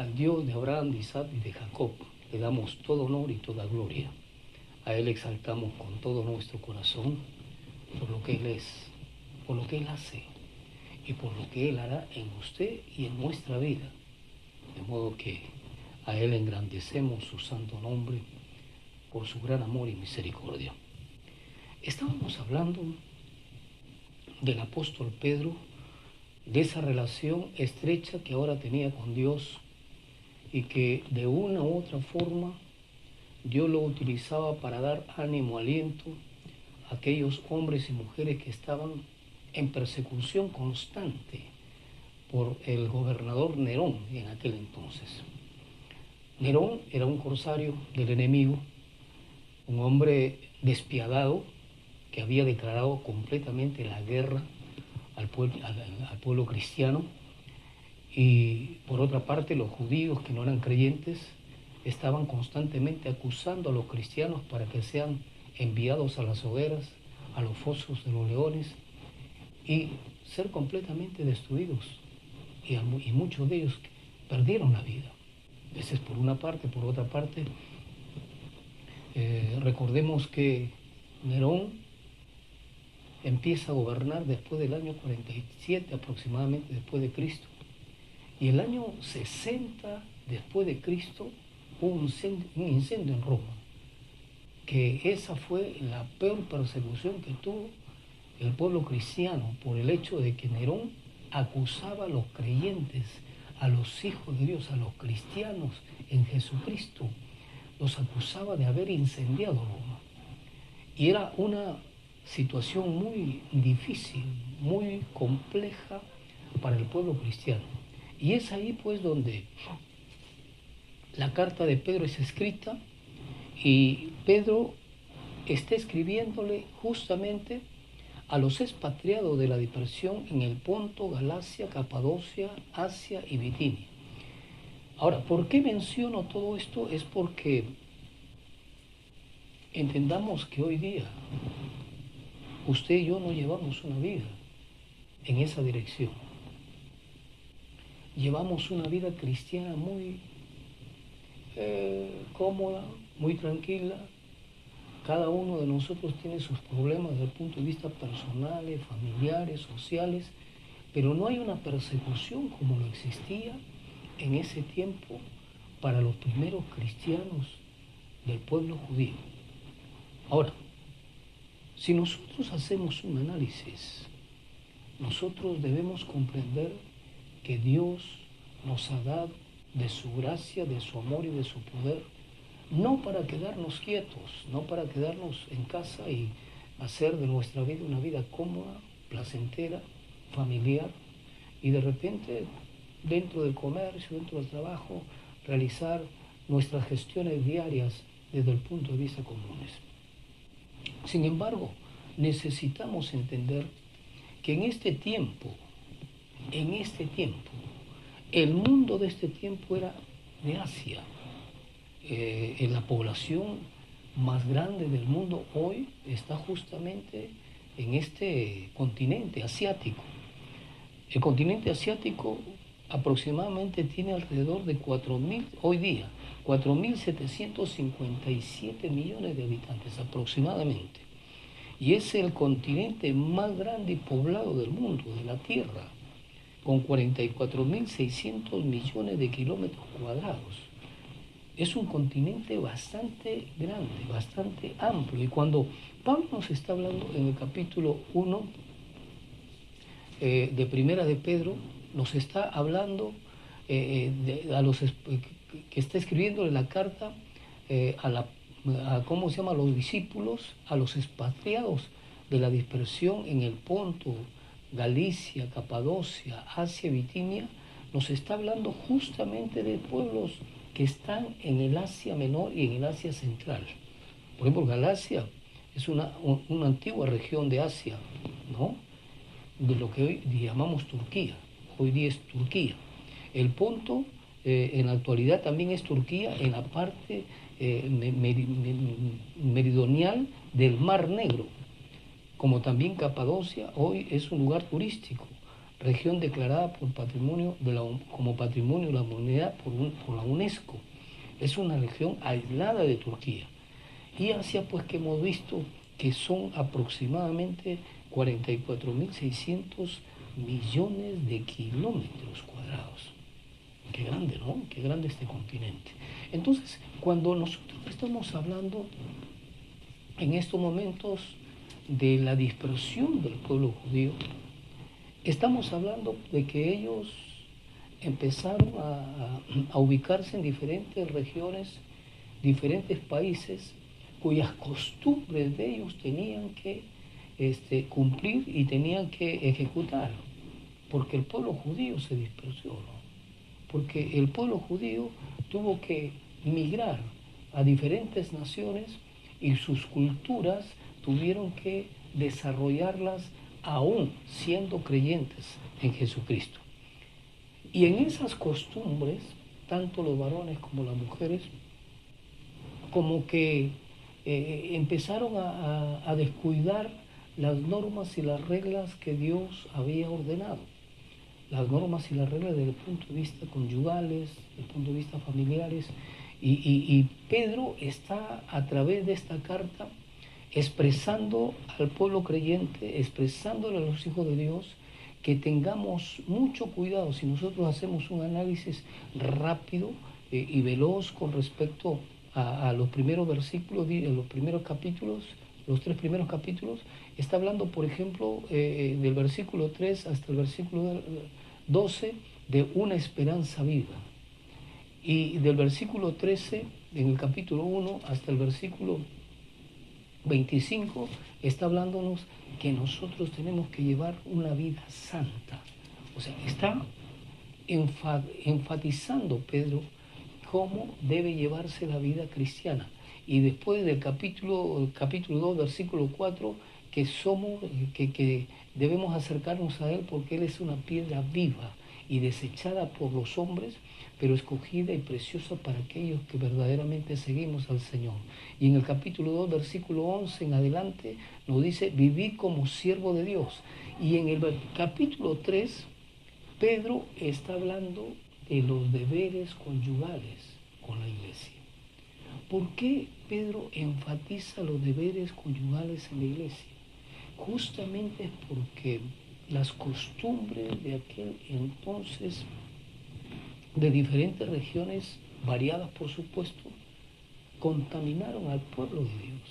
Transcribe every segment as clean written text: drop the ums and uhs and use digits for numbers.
al Dios de Abraham, de Isaac y de Jacob le damos todo honor y toda gloria. A Él exaltamos con todo nuestro corazón por lo que Él es, por lo que Él hace y por lo que Él hará en usted y en nuestra vida. De modo que a Él engrandecemos su santo nombre por su gran amor y misericordia. Estábamos hablando del apóstol Pedro, de esa relación estrecha que ahora tenía con Dios y que de una u otra forma Dios lo utilizaba para dar ánimo, aliento a aquellos hombres y mujeres que estaban en persecución constante por el gobernador Nerón en aquel entonces. Nerón era un corsario del enemigo, un hombre despiadado que había declarado completamente la guerra al pueblo cristiano, y por otra parte los judíos que no eran creyentes estaban constantemente acusando a los cristianos para que sean enviados a las hogueras, a los fosos de los leones y ser completamente destruidos, y muchos de ellos perdieron la vida. Esa es por una parte. Por otra parte, recordemos que Nerón empieza a gobernar después del año 47 aproximadamente después de Cristo, y el año 60 después de Cristo hubo un incendio en Roma, que esa fue la peor persecución que tuvo el pueblo cristiano, por el hecho de que Nerón acusaba a los creyentes, a los hijos de Dios, a los cristianos en Jesucristo, los acusaba de haber incendiado Roma. Y era una situación muy difícil, muy compleja para el pueblo cristiano. Y es ahí pues donde la carta de Pedro es escrita, y Pedro está escribiéndole justamente a los expatriados de la dispersión en el Ponto, Galacia, Capadocia, Asia y Bitinia. Ahora, ¿por qué menciono todo esto? Es porque entendamos que hoy día usted y yo no llevamos una vida en esa dirección. Llevamos una vida cristiana muy cómoda, muy tranquila. Cada uno de nosotros tiene sus problemas desde el punto de vista personales, familiares, sociales, pero no hay una persecución como lo existía en ese tiempo para los primeros cristianos del pueblo judío. Ahora, si nosotros hacemos un análisis, nosotros debemos comprender que Dios nos ha dado de su gracia, de su amor y de su poder, no para quedarnos quietos, no para quedarnos en casa y hacer de nuestra vida una vida cómoda, placentera, familiar, y de repente dentro del comercio, dentro del trabajo, realizar nuestras gestiones diarias desde el punto de vista comunes. Sin embargo, necesitamos entender que en este tiempo, el mundo de este tiempo era de Asia. La población más grande del mundo hoy está justamente en este continente asiático. El continente asiático aproximadamente tiene alrededor de 4.757 millones de habitantes aproximadamente. Y es el continente más grande y poblado del mundo, de la Tierra, con 44.600 millones de kilómetros cuadrados. Es un continente bastante grande, bastante amplio. Y cuando Pablo nos está hablando en el capítulo 1 de Primera de Pedro, nos está hablando que está escribiendo la carta a los discípulos, a los expatriados de la dispersión en el Ponto, Galicia, Capadocia, Asia, Bitinia. Nos está hablando justamente de pueblos que están en el Asia Menor y en el Asia Central. Por ejemplo, Galacia es una antigua región de Asia, ¿no?, de lo que hoy llamamos Turquía. Hoy día es Turquía. El Ponto en la actualidad también es Turquía en la parte meridional del Mar Negro, como también Capadocia hoy es un lugar turístico. región declarada como Patrimonio de la Humanidad por la UNESCO. Es una región aislada de Turquía. Y Asia, pues que hemos visto que son aproximadamente 44.600 millones de kilómetros cuadrados. Qué grande, ¿no? Qué grande este continente. Entonces, cuando nosotros estamos hablando en estos momentos de la dispersión del pueblo judío, estamos hablando de que ellos empezaron a ubicarse en diferentes regiones, diferentes países, cuyas costumbres de ellos tenían que cumplir y tenían que ejecutar, porque el pueblo judío se dispersó, ¿no? Porque el pueblo judío tuvo que migrar a diferentes naciones y sus culturas tuvieron que desarrollarlas aún siendo creyentes en Jesucristo. Y en esas costumbres, tanto los varones como las mujeres, como que empezaron a descuidar las normas y las reglas que Dios había ordenado. Las normas y las reglas desde el punto de vista conyugales, desde el punto de vista familiares. Y Pedro está a través de esta carta expresando al pueblo creyente, expresándole a los hijos de Dios, que tengamos mucho cuidado si nosotros hacemos un análisis rápido y veloz con respecto a los primeros versículos, los primeros capítulos, los 3 primeros capítulos. Está hablando, por ejemplo, del versículo 3 hasta el versículo 12 de una esperanza viva. Y del versículo 13, en el capítulo 1, hasta el versículo 25, está hablándonos que nosotros tenemos que llevar una vida santa. O sea, está enfatizando Pedro cómo debe llevarse la vida cristiana. Y después del capítulo 2, versículo 4, que debemos acercarnos a Él porque Él es una piedra viva y desechada por los hombres, pero escogida y preciosa para aquellos que verdaderamente seguimos al Señor. Y en el capítulo 2, versículo 11 en adelante, nos dice, vivid como siervo de Dios. Y en el capítulo 3, Pedro está hablando de los deberes conyugales con la iglesia. ¿Por qué Pedro enfatiza los deberes conyugales en la iglesia? Justamente es porque las costumbres de aquel entonces, de diferentes regiones, variadas por supuesto, contaminaron al pueblo de Dios.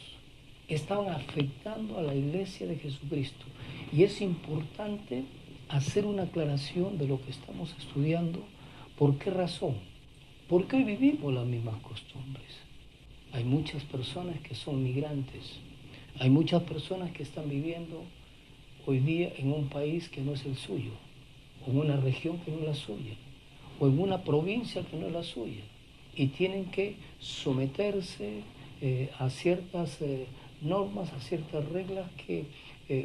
Estaban afectando a la iglesia de Jesucristo. Y es importante hacer una aclaración de lo que estamos estudiando. ¿Por qué razón? Porque hoy vivimos las mismas costumbres. Hay muchas personas que son migrantes. Hay muchas personas que están viviendo hoy día en un país que no es el suyo, o en una región que no es la suya, o en una provincia que no es la suya, y tienen que someterse a ciertas normas, a ciertas reglas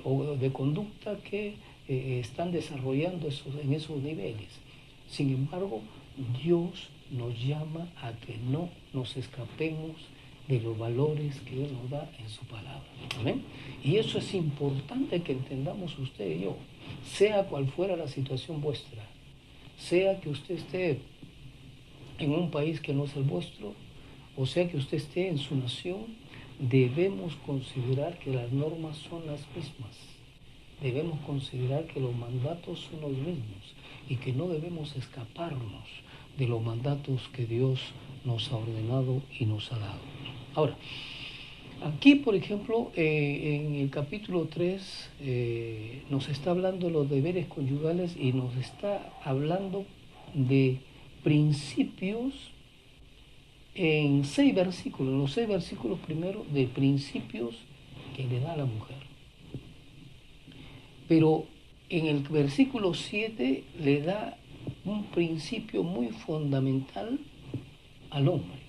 o de conducta que están desarrollando en esos niveles. Sin embargo, Dios nos llama a que no nos escapemos de los valores que Él nos da en su palabra. ¿Amén? Y eso es importante que entendamos usted y yo, sea cual fuera la situación vuestra, sea que usted esté en un país que no es el vuestro, o sea que usted esté en su nación, debemos considerar que las normas son las mismas. Debemos considerar que los mandatos son los mismos y que no debemos escaparnos de los mandatos que Dios nos ha ordenado y nos ha dado. Ahora, aquí, por ejemplo, en el capítulo 3 nos está hablando de los deberes conyugales y nos está hablando de principios en 6 versículos, los 6 versículos primero de principios que le da a la mujer. Pero en el versículo 7 le da un principio muy fundamental al hombre.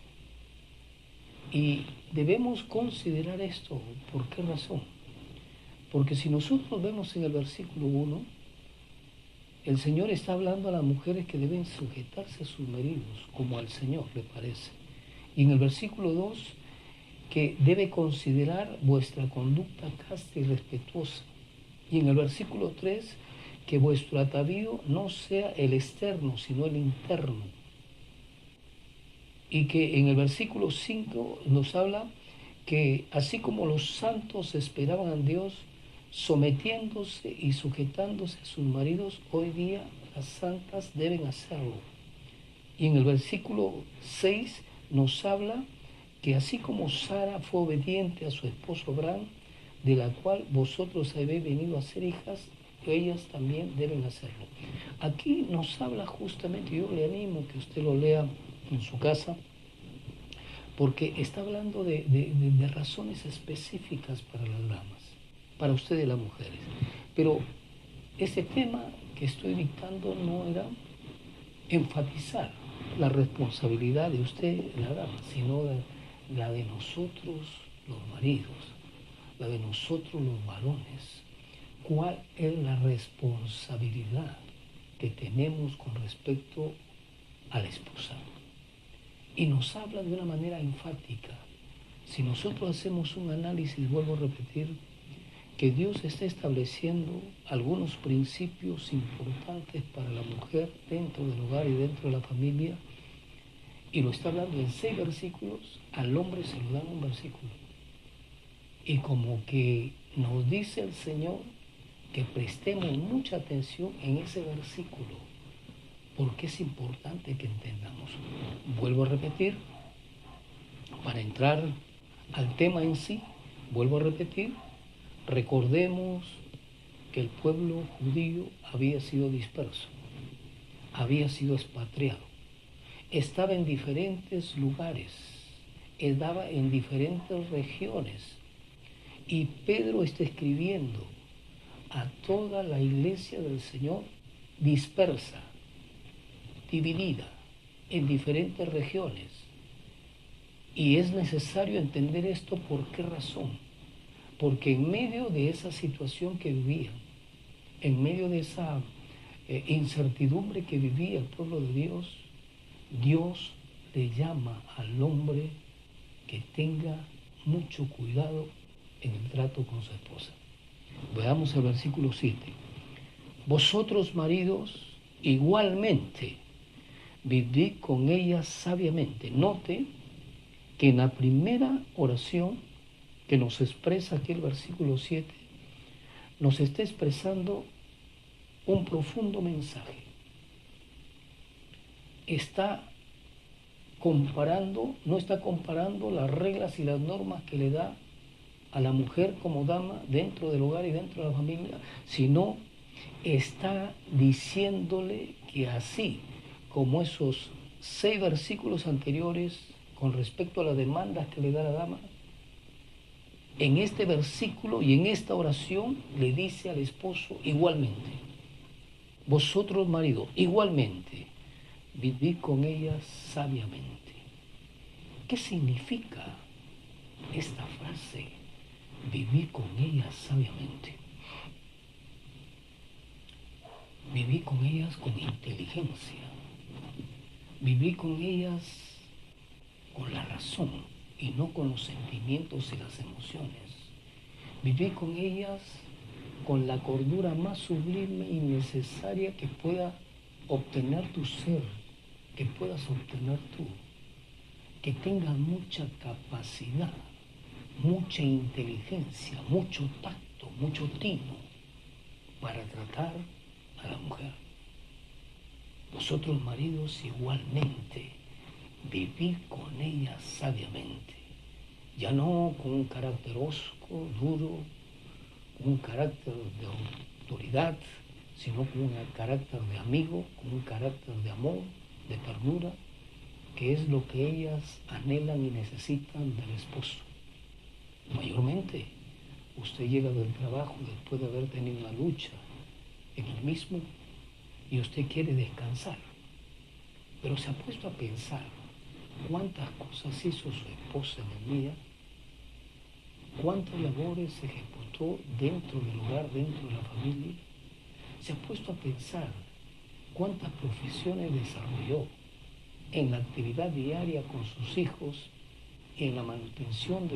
Y debemos considerar esto. ¿Por qué razón? Porque si nosotros vemos en el versículo 1, el Señor está hablando a las mujeres que deben sujetarse a sus maridos, como al Señor le parece. Y en el versículo 2, que debe considerar vuestra conducta casta y respetuosa. Y en el versículo 3, que vuestro atavío no sea el externo, sino el interno. Y que en el versículo 5 nos habla que así como los santos esperaban a Dios, sometiéndose y sujetándose a sus maridos, hoy día las santas deben hacerlo. Y en el versículo 6 nos habla que así como Sara fue obediente a su esposo Abraham, de la cual vosotros habéis venido a ser hijas, ellas también deben hacerlo. Aquí nos habla justamente, yo le animo que usted lo lea en su casa, porque está hablando de razones específicas para las damas, para ustedes las mujeres. Pero ese tema que estoy dictando no era enfatizar la responsabilidad de usted, la dama, sino la de nosotros, los maridos, la de nosotros, los varones. ¿Cuál es la responsabilidad que tenemos con respecto a la esposa? Y nos habla de una manera enfática. Si nosotros hacemos un análisis, vuelvo a repetir, que Dios está estableciendo algunos principios importantes para la mujer dentro del hogar y dentro de la familia, y lo está hablando en 6 versículos, al hombre se lo dan un versículo. Y como que nos dice el Señor que prestemos mucha atención en ese versículo, porque es importante que entendamos. Vuelvo a repetir, para entrar al tema en sí, vuelvo a repetir, recordemos que el pueblo judío había sido disperso, había sido expatriado, estaba en diferentes lugares, estaba en diferentes regiones, y Pedro está escribiendo a toda la iglesia del Señor dispersa, dividida en diferentes regiones. Y es necesario entender esto. ¿Por qué razón? Porque en medio de esa situación que vivían, en medio de esa incertidumbre que vivía el pueblo de Dios, Dios le llama al hombre que tenga mucho cuidado en el trato con su esposa. Veamos el versículo 7. Vosotros, maridos, igualmente vivid con ella sabiamente. Note que en la primera oración que nos expresa aquí el versículo 7, nos está expresando un profundo mensaje. No está comparando las reglas y las normas que le da a la mujer como dama dentro del hogar y dentro de la familia, sino está diciéndole que así como esos 6 versículos anteriores con respecto a las demandas que le da la dama, en este versículo y en esta oración le dice al esposo igualmente, vosotros maridos, igualmente, vivid con ella sabiamente. ¿Qué significa esta frase? Vivir con ellas sabiamente. Vivir con ellas con inteligencia. Vivir con ellas con la razón y no con los sentimientos y las emociones. Vivir con ellas con la cordura más sublime y necesaria que pueda obtener tu ser, que puedas obtener tú. Que tengas mucha capacidad, mucha inteligencia, mucho tacto, mucho tino para tratar a la mujer. Vosotros, maridos, igualmente, vivid con ella sabiamente, ya no con un carácter hosco, duro, con un carácter de autoridad, sino con un carácter de amigo, con un carácter de amor, de ternura, que es lo que ellas anhelan y necesitan del esposo. Mayormente, usted llega del trabajo después de haber tenido una lucha en el mismo y usted quiere descansar, pero se ha puesto a pensar cuántas cosas hizo su esposa en el día, cuántas labores se ejecutó dentro del hogar, dentro de la familia. Se ha puesto a pensar cuántas profesiones desarrolló en la actividad diaria con sus hijos, en la manutención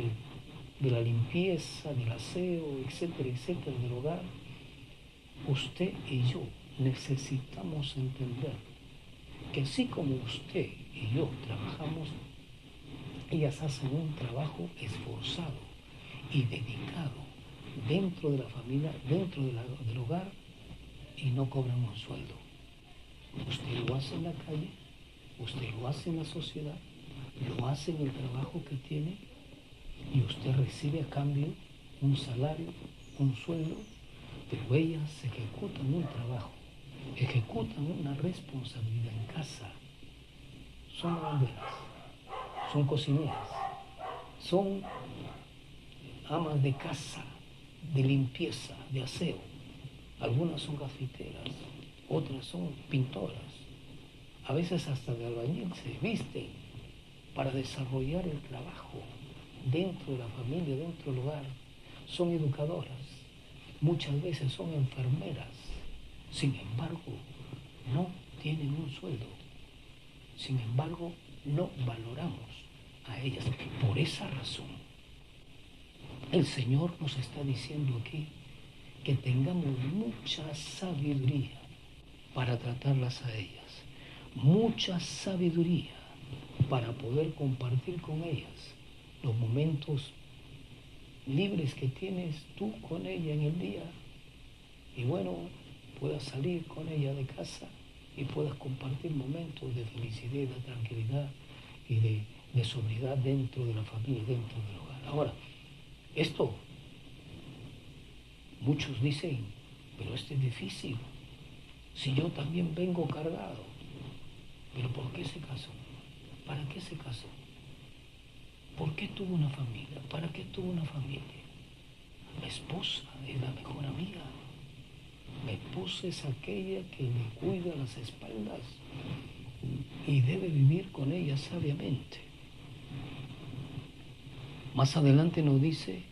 de la limpieza, del aseo, etcétera, etcétera, del hogar. Usted y yo necesitamos entender que así como usted y yo trabajamos, ellas hacen un trabajo esforzado y dedicado dentro de la familia, dentro del hogar, y no cobran un sueldo. Usted lo hace en la calle, usted lo hace en la sociedad, lo hace en el trabajo que tiene, y usted recibe a cambio un salario, un sueldo, pero ellas ejecutan un trabajo, ejecutan una responsabilidad en casa. Son lavanderas, son cocineras, son amas de casa, de limpieza, de aseo. Algunas son gafiteras, otras son pintoras, a veces hasta de albañil se visten para desarrollar el trabajo dentro de la familia, dentro del hogar. Son educadoras, muchas veces son enfermeras, sin embargo, no tienen un sueldo. Sin embargo, no valoramos a ellas. Por esa razón, el Señor nos está diciendo aquí que tengamos mucha sabiduría para tratarlas a ellas. Mucha sabiduría para poder compartir con ellas los momentos libres que tienes tú con ella en el día. Y bueno, puedas salir con ella de casa y puedas compartir momentos de felicidad, de tranquilidad y de sobriedad dentro de la familia, dentro del hogar. Ahora, esto, muchos dicen, pero esto es difícil, si yo también vengo cargado. ¿Pero por qué se casó? ¿Para qué se casó? ¿Por qué tuvo una familia? ¿Para qué tuvo una familia? La esposa es la mejor amiga. La esposa es aquella que le cuida las espaldas y debe vivir con ella sabiamente. Más adelante nos dice,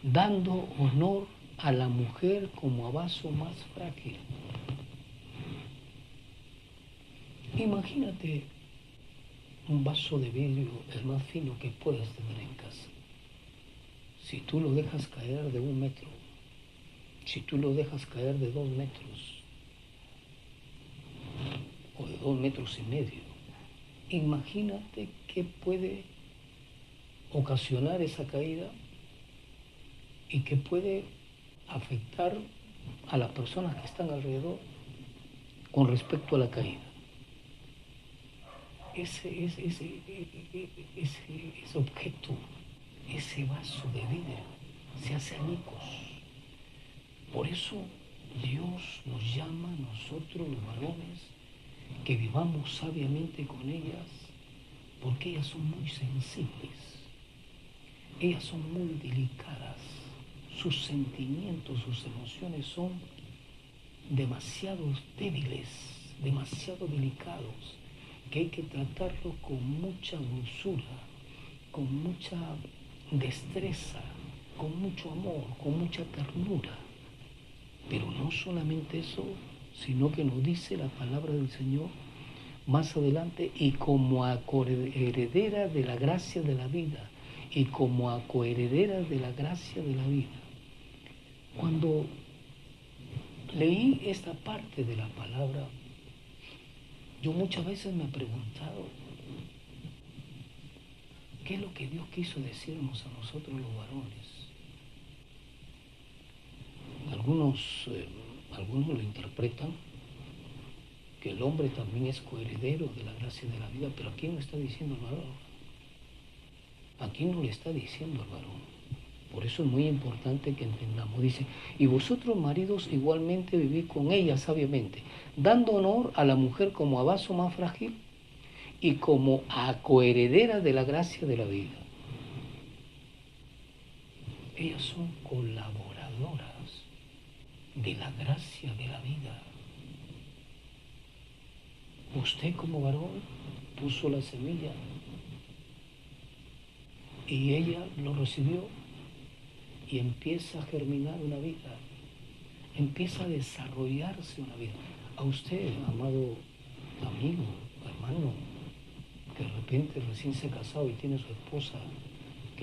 dando honor a la mujer como a vaso más frágil. Imagínate un vaso de vidrio, el más fino que puedas tener en casa. Si tú lo dejas caer de 1 metro, si tú lo dejas caer de 2 metros, o de 2,5 metros, imagínate qué puede ocasionar esa caída y qué puede afectar a las personas que están alrededor con respecto a la caída. Ese objeto, ese vaso de vidrio, se hace añicos. Por eso Dios nos llama a nosotros los varones que vivamos sabiamente con ellas, porque ellas son muy sensibles, ellas son muy delicadas, sus sentimientos, sus emociones son demasiado débiles, demasiado delicados, que hay que tratarlo con mucha dulzura, con mucha destreza, con mucho amor, con mucha ternura. Pero no solamente eso, sino que nos dice la palabra del Señor más adelante, y como a coheredera de la gracia de la vida, y como a coheredera de la gracia de la vida. Cuando leí esta parte de la palabra, yo muchas veces me he preguntado, ¿qué es lo que Dios quiso decirnos a nosotros los varones? Algunos lo interpretan que el hombre también es coheredero de la gracia de la vida, pero aquí no está diciendo el varón. Aquí no le está diciendo al varón. Por eso es muy importante que entendamos. Dice, y vosotros maridos igualmente vivid con ella sabiamente, dando honor a la mujer como a vaso más frágil y como a coheredera de la gracia de la vida. Ellas son colaboradoras de la gracia de la vida. Usted como varón puso la semilla y ella lo recibió y empieza a germinar una vida, empieza a desarrollarse una vida. A usted, amado amigo, hermano, que de repente recién se ha casado y tiene su esposa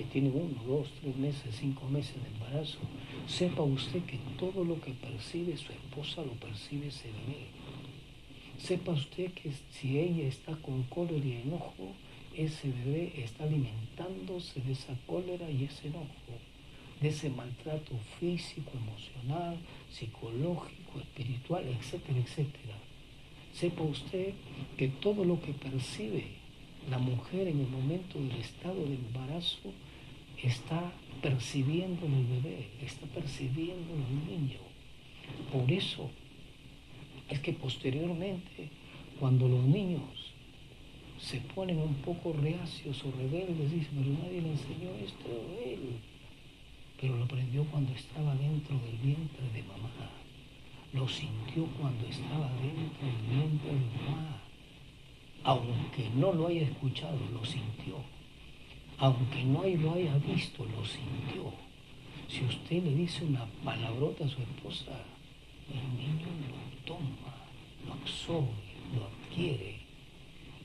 que tiene 1, 2, 3 meses, 5 meses de embarazo, sepa usted que todo lo que percibe su esposa lo percibe ese bebé. Sepa usted que si ella está con cólera y enojo, ese bebé está alimentándose de esa cólera y ese enojo, de ese maltrato físico, emocional, psicológico, espiritual, etcétera, etcétera. Sepa usted que todo lo que percibe la mujer en el momento del estado de embarazo está percibiendo en el bebé, está percibiendo en el niño. Por eso es que posteriormente, cuando los niños se ponen un poco reacios o rebeldes, dicen, pero nadie le enseñó esto a él. Pero lo aprendió cuando estaba dentro del vientre de mamá. Lo sintió cuando estaba dentro del vientre de mamá. Aunque no lo haya escuchado, lo sintió. Aunque no lo haya visto, lo sintió. Si usted le dice una palabrota a su esposa, el niño lo toma, lo absorbe, lo adquiere.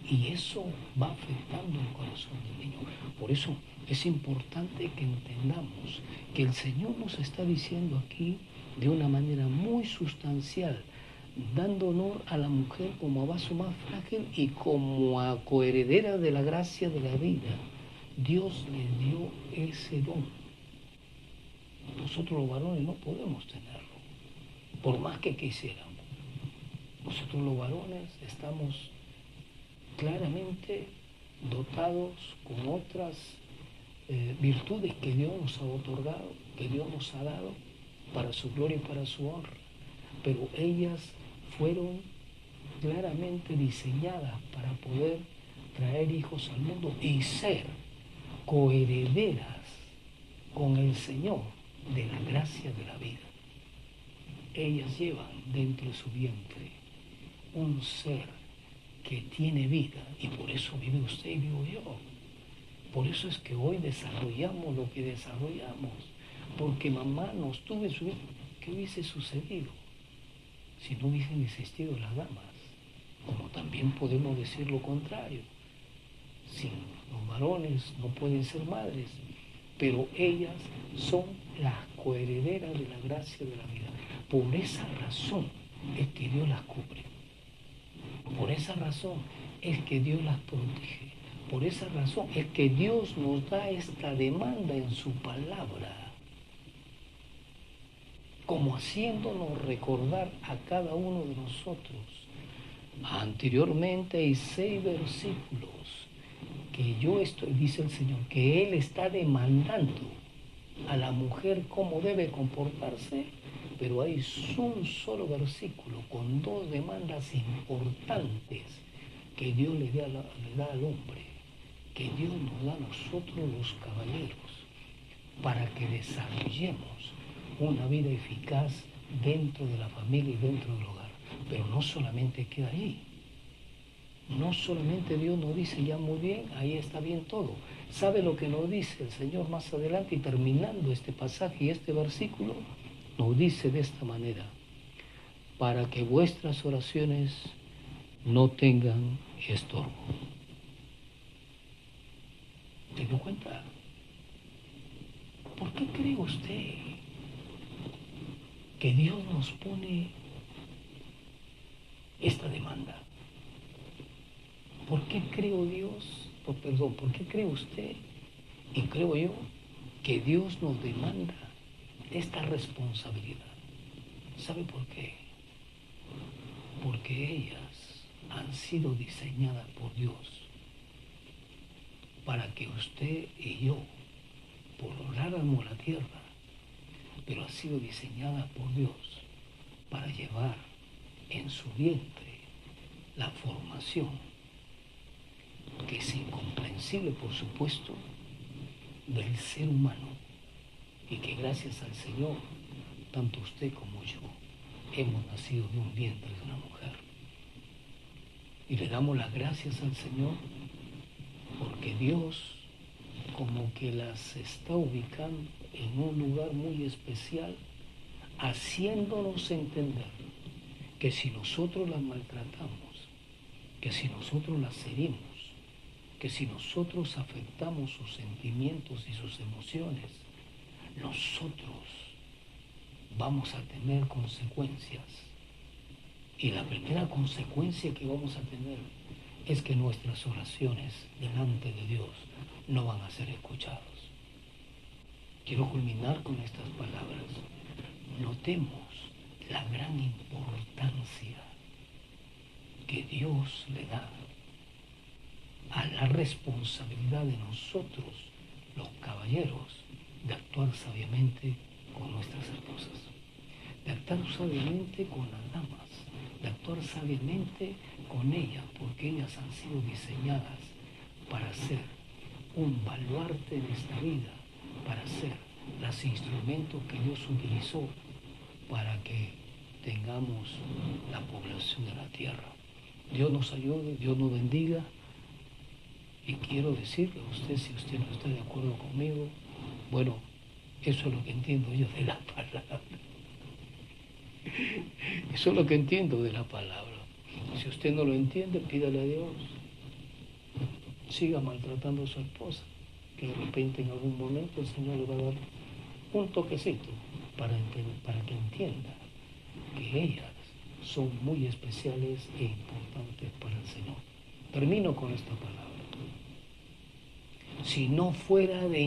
Y eso va afectando el corazón del niño. Por eso es importante que entendamos que el Señor nos está diciendo aquí de una manera muy sustancial, dando honor a la mujer como a vaso más frágil y como a coheredera de la gracia de la vida. Dios le dio ese don. Nosotros los varones no podemos tenerlo, por más que quisiéramos. Nosotros los varones estamos claramente dotados con otras virtudes que Dios nos ha otorgado, que Dios nos ha dado para su gloria y para su honra. Pero ellas fueron claramente diseñadas para poder traer hijos al mundo y ser coherederas con el Señor de la gracia de la vida. Ellas llevan dentro de su vientre un ser que tiene vida y por eso vive usted y vivo yo. Por eso es que hoy desarrollamos lo que desarrollamos, porque mamá nos tuvo en su vida. ¿Qué hubiese sucedido si no hubiesen existido las damas? Como también podemos decir lo contrario. Si los varones no pueden ser madres, pero ellas son las coherederas de la gracia de la vida. Por esa razón es que Dios las cubre. Por esa razón es que Dios las protege. Por esa razón es que Dios nos da esta demanda en su palabra, como haciéndonos recordar a cada uno de nosotros. Anteriormente hay 6 versículos que dice el Señor, que Él está demandando a la mujer cómo debe comportarse, pero hay un solo versículo con 2 demandas importantes que Dios le da al hombre, que Dios nos da a nosotros los caballeros, para que desarrollemos una vida eficaz dentro de la familia y dentro del hogar. Pero no solamente queda ahí. No solamente Dios nos dice, ya muy bien, ahí está bien todo. ¿Sabe lo que nos dice el Señor más adelante? Y terminando este pasaje y este versículo, nos dice de esta manera: para que vuestras oraciones no tengan estorbo. ¿Se dio cuenta? ¿Por qué cree usted que Dios nos pone esta demanda? ¿Por qué creo Dios? ¿Por qué cree usted y creo yo que Dios nos demanda esta responsabilidad? ¿Sabe por qué? Porque ellas han sido diseñadas por Dios para que usted y yo pobláramos la tierra, pero ha sido diseñada por Dios para llevar en su vientre la formación, que es incomprensible, por supuesto, del ser humano, y que gracias al Señor, tanto usted como yo, hemos nacido de un vientre de una mujer. Y le damos las gracias al Señor porque Dios como que las está ubicando en un lugar muy especial, haciéndonos entender que si nosotros las maltratamos, que si nosotros las herimos, que si nosotros afectamos sus sentimientos y sus emociones, nosotros vamos a tener consecuencias. Y la primera consecuencia que vamos a tener es que nuestras oraciones delante de Dios no van a ser escuchadas. Quiero culminar con estas palabras. Notemos la gran importancia que Dios le da a la responsabilidad de nosotros, los caballeros, de actuar sabiamente con nuestras esposas, de actuar sabiamente con las damas, de actuar sabiamente con ellas, porque ellas han sido diseñadas para ser un baluarte de esta vida, para ser los instrumentos que Dios utilizó para que tengamos la población de la tierra. Dios nos ayude, Dios nos bendiga. Y quiero decirle a usted, si usted no está de acuerdo conmigo, bueno, eso es lo que entiendo yo de la palabra. Eso es lo que entiendo de la palabra. Si usted no lo entiende, pídale a Dios. Siga maltratando a su esposa, que de repente en algún momento el Señor le va a dar un toquecito para que entienda que ellas son muy especiales e importantes para el Señor. Termino con esta palabra. Si no fuera de